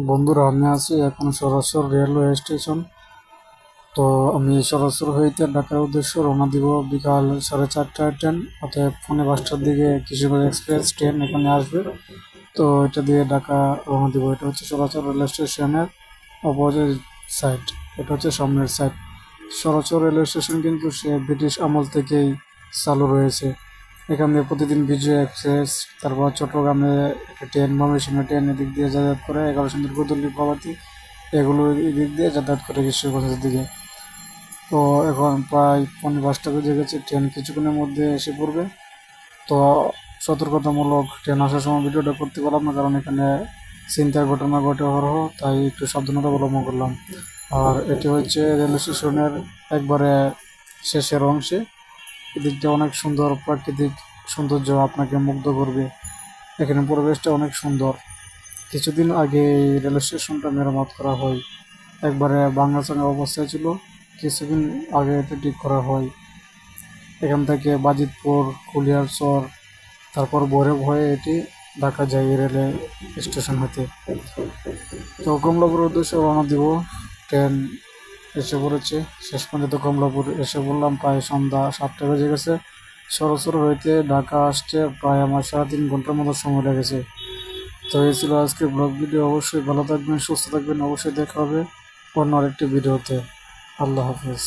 বন্ধুরা, আমি আছি এখন সরাসরি রেলওয়ে স্টেশন। তো আমি সরাসরি হইতে ঢাকার উদ্দেশ্যে রওনা দিব বিকাল 4:30টায় ট্রেন, অর্থাৎ 4:45টার দিকে কিশোরগঞ্জ এক্সপ্রেস ট্রেন এখানে আসবে। তো এটা দিয়ে ঢাকা রওনা দিব। এটা হচ্ছে সরাসরি রেলওয়ে স্টেশনের অপোজিট সাইড, এটা হচ্ছে সামনের সাইড। সরাসরি রেলওয়ে স্টেশন কিন্তু সে ব্রিটিশ আমল থেকেই চালু রয়েছে। এখান দিয়ে প্রতিদিন বিজয় এক্সপ্রেস, তারপর চট্টগ্রামে একটা ট্রেন, ময়মনসিংহের ট্রেন এদিক দিয়ে যাতায়াত করে, 11 সুন্দর প্রভাতী এগুলো এদিক দিয়ে যাতায়াত করে কিশোরগঞ্জের দিকে। তো এখন প্রায় 5:45 বেজে গেছে, ট্রেন কিছুক্ষণের মধ্যে এসে পড়বে। তো সতর্কতামূলক ট্রেন আসার সময় ভিডিওটা করতে পারলাম না, কারণ এখানে ছিনতাইয়ের ঘটনা ঘটে হরহ, তাই একটু সাবধানতা অবলম্বন করলাম। আর এটি হচ্ছে রেল স্টেশনের একবারে শেষের অংশে। এদিকটা অনেক সুন্দর প্রাকৃতিক সৌন্দর্য আপনাকে মুগ্ধ করবে। এখানে পরিবেশটা অনেক সুন্দর। কিছুদিন আগে এই রেল স্টেশনটা মেরামত করা হয়, একবারে ভাঙাচোঙা অবস্থায় ছিল। কিছুদিন আগে এটা ঠিক করা হয়। এখান থেকে বাজিতপুর, কুলিয়ারচর, তারপর ভৈরব হয়ে এটি ঢাকা যায় এই রেলে স্টেশন হতে। তো কমলাপুর উদ্দেশ্যে রওনা দিব। ট্রেন এসে পড়েছে, শেষ পর্যন্ত কমলাপুর এসে বললাম প্রায় সন্ধ্যা 7টা বেজে গেছে। সরাসরি হইতে ঢাকা আসতে প্রায় আমার 3.5 ঘন্টার মতো সময় লেগেছে। তো এই ছিল আজকের ব্লগ ভিডিও। অবশ্যই ভালো থাকবেন, সুস্থ থাকবেন। অবশ্যই দেখা হবে অন্য আরেকটি ভিডিওতে। আল্লাহ হাফেজ।